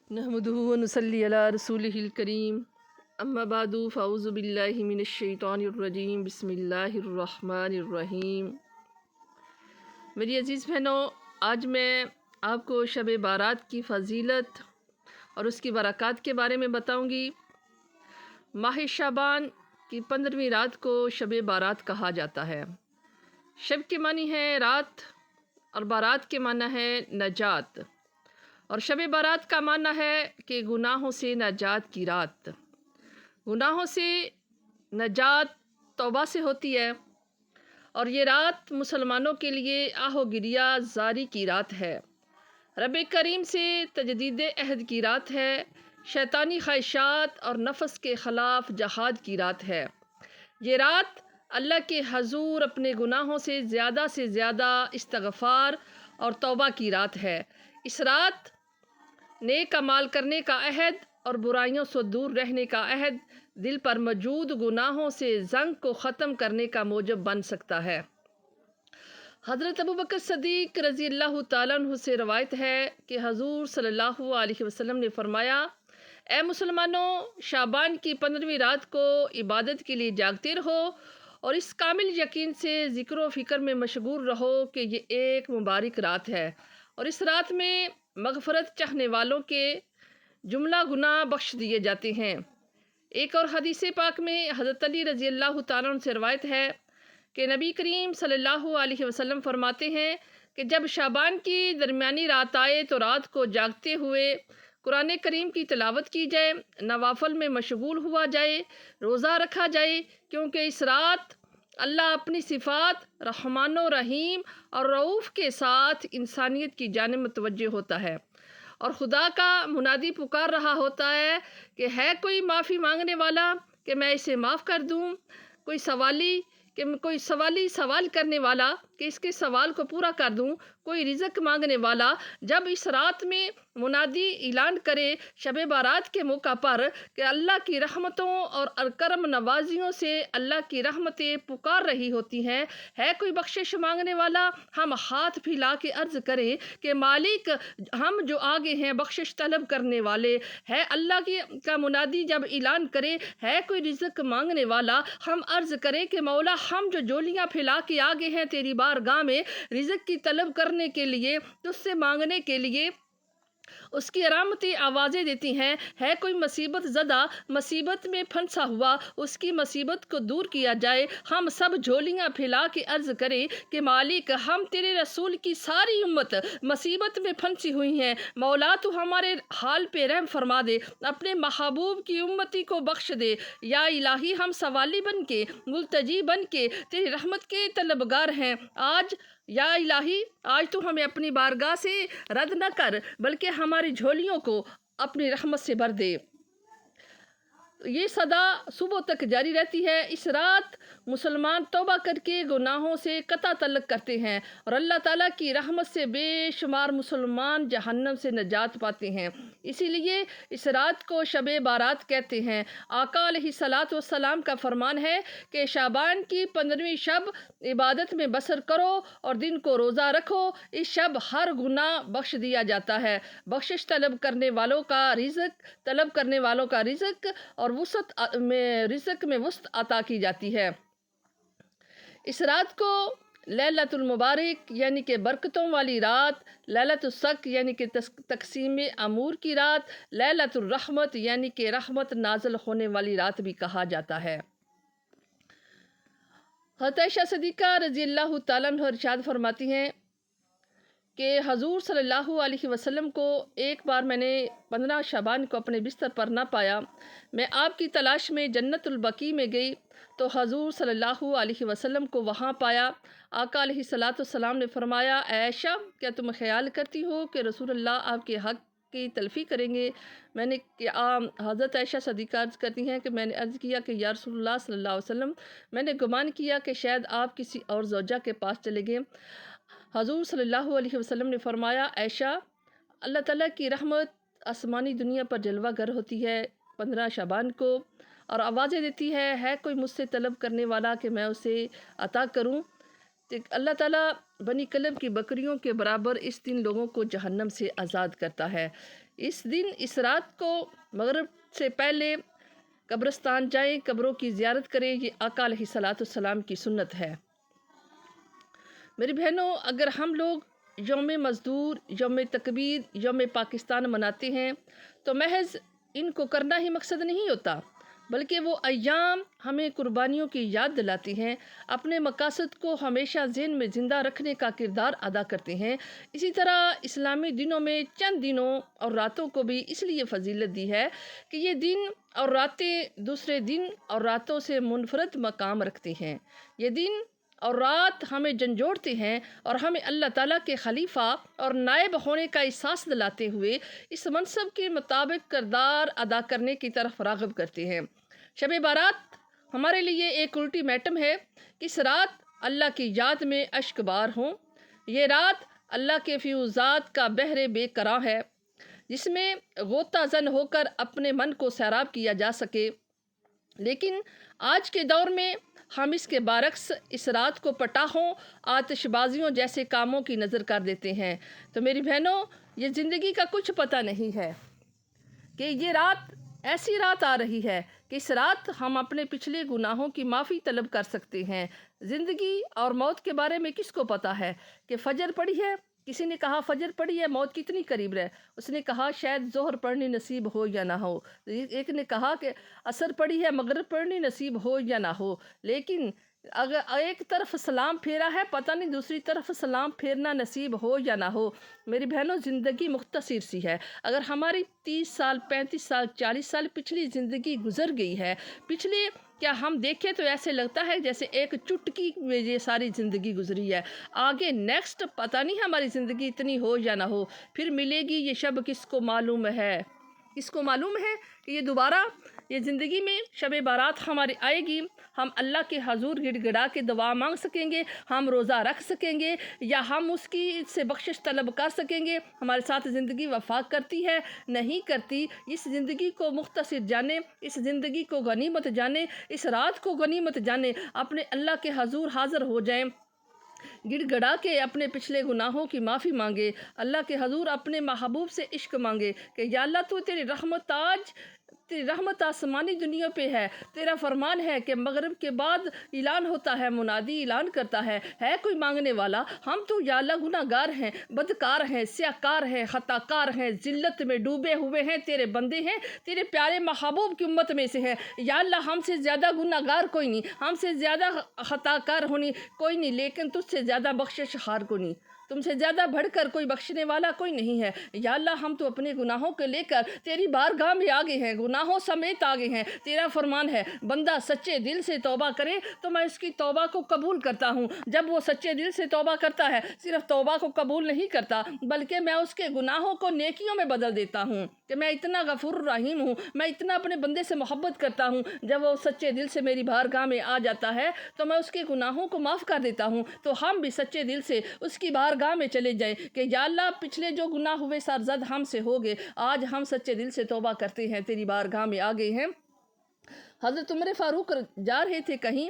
نحمده ونصلي على رسوله الكريم اما بعد فاعوذ باللہ من الشیطان الرجیم بسم اللہ الرحمن الرحیم۔ میری عزیز بہنوں، آج میں آپ کو شب بارات کی فضیلت اور اس کی برکات کے بارے میں بتاؤں گی۔ ماہ شعبان کی 15ویں رات کو شب بارات کہا جاتا ہے۔ شب کے معنی ہے رات اور بارات کے معنی ہے نجات، اور شب بارات کا معنی ہے کہ گناہوں سے نجات کی رات۔ گناہوں سے نجات توبہ سے ہوتی ہے، اور یہ رات مسلمانوں کے لیے آہ و گریہ زاری کی رات ہے، رب کریم سے تجدید عہد کی رات ہے، شیطانی خواہشات اور نفس کے خلاف جہاد کی رات ہے۔ یہ رات اللہ کے حضور اپنے گناہوں سے زیادہ استغفار اور توبہ کی رات ہے۔ اس رات نیک اعمال کرنے کا عہد اور برائیوں سے دور رہنے کا عہد دل پر موجود گناہوں سے زنگ کو ختم کرنے کا موجب بن سکتا ہے۔ حضرت ابوبکر صدیق رضی اللہ تعالیٰ عنہ سے روایت ہے کہ حضور صلی اللہ علیہ وسلم نے فرمایا، اے مسلمانوں، شعبان کی 15ویں رات کو عبادت کے لیے جاگتے رہو اور اس کامل یقین سے ذکر و فکر میں مشغول رہو کہ یہ ایک مبارک رات ہے، اور اس رات میں مغفرت چاہنے والوں کے جملہ گناہ بخش دیے جاتے ہیں۔ ایک اور حدیث پاک میں حضرت علی رضی اللہ تعالیٰ عنہ سے روایت ہے کہ نبی کریم صلی اللہ علیہ وسلم فرماتے ہیں کہ جب شعبان کی درمیانی رات آئے تو رات کو جاگتے ہوئے قرآن کریم کی تلاوت کی جائے، نوافل میں مشغول ہوا جائے، روزہ رکھا جائے، کیونکہ اس رات اللہ اپنی صفات رحمان و رحیم اور رؤوف کے ساتھ انسانیت کی جانب متوجہ ہوتا ہے، اور خدا کا منادی پکار رہا ہوتا ہے کہ ہے کوئی معافی مانگنے والا کہ میں اسے معاف کر دوں، کوئی سوالی سوال کرنے والا کہ اس کے سوال کو پورا کر دوں، کوئی رزق مانگنے والا۔ جب اس رات میں منادی اعلان کرے شب بارات کے موقع پر کہ اللہ کی رحمتوں اور کرم نوازیوں سے اللہ کی رحمتیں پکار رہی ہوتی ہیں، ہے کوئی بخشش مانگنے والا، ہم ہاتھ پھیلا کے عرض کریں کہ مالک ہم جو آگے ہیں بخشش طلب کرنے والے، ہے اللہ کا منادی جب اعلان کرے ہے کوئی رزق مانگنے والا، ہم عرض کریں کہ مولا ہم جو جولیاں پھیلا کے آگے ہیں تیری بارگاہ میں رزق کی طلب کرنے کے لیے، تجھ سے مانگنے کے لیے، اس کی علامتی آوازیں دیتی ہیں، ہے کوئی مصیبت زدہ مصیبت میں پھنسا ہوا، اس کی مصیبت کو دور کیا جائے، ہم سب جھولیاں پھیلا کے عرض کریں کہ مالک ہم تیرے رسول کی ساری امت مصیبت میں پھنسی ہوئی ہیں، مولا تو ہمارے حال پہ رحم فرما دے، اپنے محبوب کی امتی کو بخش دے، یا الہی ہم سوالی بن کے ملتجی بن کے تیری رحمت کے طلبگار ہیں، آج یا الہی آج تو ہمیں اپنی بارگاہ سے رد نہ کر بلکہ ہماری جھولیوں کو اپنی رحمت سے بھر دے۔ یہ صدا صبح تک جاری رہتی ہے۔ اس رات مسلمان توبہ کر کے گناہوں سے قطع تعلق کرتے ہیں، اور اللہ تعالیٰ کی رحمت سے بے شمار مسلمان جہنم سے نجات پاتے ہیں۔ اسی لیے اس رات کو شب بارات کہتے ہیں۔ آقا علیہ الصلاۃ والسلام کا فرمان ہے کہ شعبان کی 15ویں شب عبادت میں بسر کرو اور دن کو روزہ رکھو، اس شب ہر گناہ بخش دیا جاتا ہے، بخشش طلب کرنے والوں کا رزق اور رزق میں وسعت عطا کی جاتی ہے۔ اس رات کو لیلۃ المبارک یعنی کہ برکتوں والی رات، لیلۃ الصق یعنی کہ تقسیم امور کی رات، لیلۃ الرحمت یعنی کہ رحمت نازل ہونے والی رات بھی کہا جاتا ہے۔ حضرت عائشہ صدیقہ رضی اللہ تعالیٰ عنہ ارشاد فرماتی ہیں کہ حضور صلی اللہ علیہ وسلم کو ایک بار میں نے 15 شعبان کو اپنے بستر پر نہ پایا، میں آپ کی تلاش میں جنت البقیع میں گئی تو حضور صلی اللہ علیہ وسلم کو وہاں پایا۔ آقا علیہ الصلاۃ والسلام نے فرمایا، اے عائشہ کیا تم خیال کرتی ہو کہ رسول اللہ آپ کے حق کی تلفی کریں گے؟ میں نے حضرت عائشہ صدیقہ عرض کرتی ہیں کہ میں نے عرض کیا کہ یا رسول اللہ صلی اللہ علیہ وسلم، میں نے گمان کیا کہ شاید آپ کسی اور زوجہ کے پاس چلے گئے۔ حضور صلی اللہ علیہ وسلم نے فرمایا، عائشہ اللہ تعالیٰ کی رحمت آسمانی دنیا پر جلوہ گر ہوتی ہے 15 شعبان کو، اور آوازیں دیتی ہے کوئی مجھ سے طلب کرنے والا کہ میں اسے عطا کروں۔ کہ اللہ تعالیٰ بنی کلب کی بکریوں کے برابر اس دن لوگوں کو جہنم سے آزاد کرتا ہے۔ اس دن اس رات کو مغرب سے پہلے قبرستان جائیں، قبروں کی زیارت کریں، یہ آقا علیہ الصلاۃ والسلام کی سنت ہے۔ میری بہنوں، اگر ہم لوگ یوم مزدور، یوم تکبیر، یوم پاکستان مناتے ہیں تو محض ان کو کرنا ہی مقصد نہیں ہوتا، بلکہ وہ ایام ہمیں قربانیوں کی یاد دلاتی ہیں، اپنے مقاصد کو ہمیشہ ذہن میں زندہ رکھنے کا کردار ادا کرتے ہیں۔ اسی طرح اسلامی دنوں میں چند دنوں اور راتوں کو بھی اس لیے فضیلت دی ہے کہ یہ دن اور راتیں دوسرے دن اور راتوں سے منفرد مقام رکھتے ہیں۔ یہ دن اور رات ہمیں جھنجھوڑتے ہیں اور ہمیں اللہ تعالیٰ کے خلیفہ اور نائب ہونے کا احساس دلاتے ہوئے اس منصب کے مطابق کردار ادا کرنے کی طرف راغب کرتے ہیں۔ شب بارات ہمارے لیے ایک الٹیمیٹم ہے کہ اس رات اللہ کی یاد میں اشک بار ہوں۔ یہ رات اللہ کے فیوزات کا بحر بے کراں ہے، جس میں غوطہ زن ہو کر اپنے من کو سیراب کیا جا سکے، لیکن آج کے دور میں ہم اس کے برعکس اس رات کو پٹاخوں، آتش بازیوں جیسے کاموں کی نظر کر دیتے ہیں۔ تو میری بہنوں، یہ زندگی کا کچھ پتہ نہیں ہے کہ یہ رات ایسی رات آ رہی ہے کہ اس رات ہم اپنے پچھلے گناہوں کی معافی طلب کر سکتے ہیں۔ زندگی اور موت کے بارے میں کس کو پتہ ہے کہ فجر پڑی ہے؟ کسی نے کہا فجر پڑی ہے، موت کتنی قریب ہے؟ اس نے کہا شاید ظہر پڑھنی نصیب ہو یا نہ ہو۔ ایک نے کہا کہ عصر پڑی ہے، مغرب پڑھنی نصیب ہو یا نہ ہو۔ لیکن اگر ایک طرف سلام پھیرا ہے، پتہ نہیں دوسری طرف سلام پھیرنا نصیب ہو یا نہ ہو۔ میری بہنوں، زندگی مختصر سی ہے۔ اگر ہماری 30 سال، 35 سال، 40 سال پچھلی زندگی گزر گئی ہے، پچھلے کیا ہم دیکھیں تو ایسے لگتا ہے جیسے ایک چٹکی میں یہ ساری زندگی گزری ہے۔ آگے نیکسٹ پتہ نہیں ہماری زندگی اتنی ہو یا نہ ہو، پھر ملے گی یہ شب کس کو معلوم ہے؟ کس کو معلوم ہے کہ یہ دوبارہ یہ زندگی میں شب بارات ہماری آئے گی؟ ہم اللہ کے حضور گڑ گڑا کے دعا مانگ سکیں گے، ہم روزہ رکھ سکیں گے، یا ہم اس کی سے بخشش طلب کر سکیں گے؟ ہمارے ساتھ زندگی وفا کرتی ہے؟ نہیں کرتی۔ اس زندگی کو مختصر جانے، اس زندگی کو غنیمت جانے، اس رات کو غنیمت جانے، اپنے اللہ کے حضور حاضر ہو جائیں، گڑ گڑا کے اپنے پچھلے گناہوں کی معافی مانگے، اللہ کے حضور اپنے محبوب سے عشق مانگے کہ یا اللہ تو تیری رحمت آسمانی دنیا پہ ہے، تیرا فرمان ہے کہ مغرب کے بعد اعلان ہوتا ہے، منادی اعلان کرتا ہے کوئی مانگنے والا؟ ہم تو یا اللہ گناہ گار ہیں، بدکار ہیں، سیاکار ہیں، خطا کار ہیں، ذلت میں ڈوبے ہوئے ہیں، تیرے بندے ہیں، تیرے پیارے محبوب کی امت میں سے ہیں۔ یا اللہ ہم سے زیادہ گناہ گار کوئی نہیں، ہم سے زیادہ خطا کار ہونی کوئی نہیں، لیکن تجھ سے زیادہ بخشش خار کوئی نہیں، تم سے زیادہ بڑھ کر کوئی بخشنے والا کوئی نہیں ہے۔ یا اللہ ہم تو اپنے گناہوں کو لے کر تیری بارگاہ میں آگے ہیں، گناہوں سمیت آگے ہیں۔ تیرا فرمان ہے بندہ سچے دل سے توبہ کرے تو میں اس کی توبہ کو قبول کرتا ہوں۔ جب وہ سچے دل سے توبہ کرتا ہے، صرف توبہ کو قبول نہیں کرتا بلکہ میں اس کے گناہوں کو نیکیوں میں بدل دیتا ہوں کہ میں اتنا غفور رحیم ہوں، میں اتنا اپنے بندے سے محبت کرتا ہوں۔ جب وہ سچے دل سے میری بارگاہ میں آ جاتا ہے تو میں اس کے گناہوں کو معاف کر دیتا ہوں۔ تو ہم بھی سچے دل سے اس کی بارگاہ میں چلے جائیں کہ یا اللہ پچھلے جو گناہ ہوئے سرزد ہم سے ہو گئے، آج ہم سچے دل سے توبہ کرتے ہیں، تیری بارگاہ میں آ گئے ہیں۔ حضرت عمر فاروق جا رہے تھے کہیں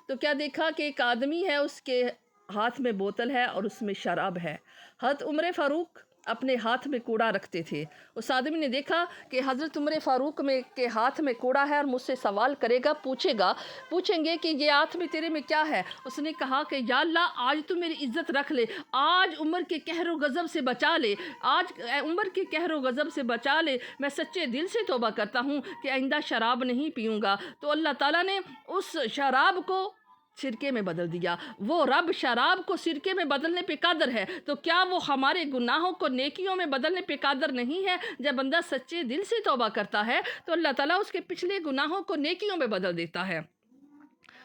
تو کیا دیکھا کہ ایک آدمی ہے، اس کے ہاتھ میں بوتل ہے اور اس میں شراب ہے۔ حضرت عمر فاروق اپنے ہاتھ میں کوڑا رکھتے تھے۔ اس آدمی نے دیکھا کہ حضرت عمر فاروق کے ہاتھ میں کوڑا ہے اور مجھ سے سوال کرے گا، پوچھیں گے کہ یہ ہاتھ میں تیرے میں کیا ہے؟ اس نے کہا کہ یا اللہ آج تو میری عزت رکھ لے، آج عمر کے قہر و غضب سے بچا لے، آج عمر کے قہر و غضب سے بچا لے، میں سچے دل سے توبہ کرتا ہوں کہ آئندہ شراب نہیں پیوں گا۔ تو اللہ تعالیٰ نے اس شراب کو سرکے میں بدل دیا۔ وہ رب شراب کو سرکے میں بدلنے پہ قادر ہے، تو کیا وہ ہمارے گناہوں کو نیکیوں میں بدلنے پہ قادر نہیں ہے؟ جب بندہ سچے دل سے توبہ کرتا ہے تو اللہ تعالیٰ اس کے پچھلے گناہوں کو نیکیوں میں بدل دیتا ہے۔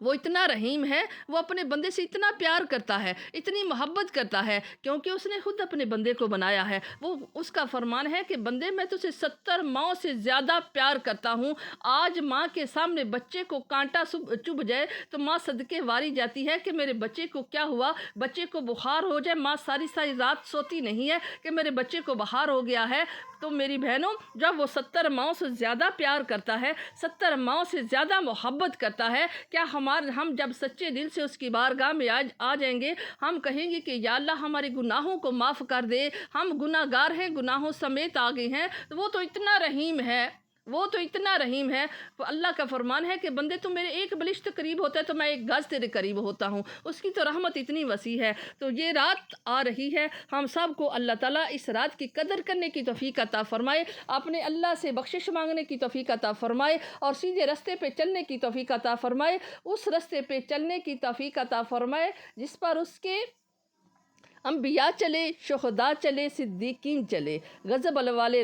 وہ اتنا رحیم ہے، وہ اپنے بندے سے اتنا پیار کرتا ہے، اتنی محبت کرتا ہے، کیونکہ اس نے خود اپنے بندے کو بنایا ہے۔ وہ اس کا فرمان ہے کہ بندے میں تجھے 70 ماؤں سے زیادہ پیار کرتا ہوں۔ آج ماں کے سامنے بچے کو کانٹا چبھ جائے تو ماں صدقے واری جاتی ہے کہ میرے بچے کو کیا ہوا، بچے کو بخار ہو جائے، ماں ساری رات سوتی نہیں ہے کہ میرے بچے کو بخار ہو گیا ہے، تو میری بہنوں جب وہ 70 ماؤں سے زیادہ پیار کرتا ہے، 70 ماؤں سے زیادہ محبت کرتا ہے، کیا ہم جب سچے دل سے اس کی بارگاہ میں آ جائیں گے، ہم کہیں گے کہ یا اللہ ہمارے گناہوں کو معاف کر دے، ہم گناہ گار ہیں، گناہوں سمیت آگے ہیں، وہ تو اتنا رحیم ہے، وہ تو اتنا رحیم ہے۔ اللہ کا فرمان ہے کہ بندے تو میرے ایک بلشت قریب ہوتا ہے تو میں ایک گز تیرے قریب ہوتا ہوں، اس کی تو رحمت اتنی وسیع ہے۔ تو یہ رات آ رہی ہے، ہم سب کو اللہ تعالیٰ اس رات کی قدر کرنے کی توفیق عطا فرمائے، اپنے اللہ سے بخشش مانگنے کی توفیق عطا فرمائے اور سیدھے رستے پہ چلنے کی توفیق عطا فرمائے، اس رستے پہ چلنے کی توفیق عطا فرمائے جس پر اس کے انبیاء چلے، شہداء چلے، صدیقین چلے، غضب والے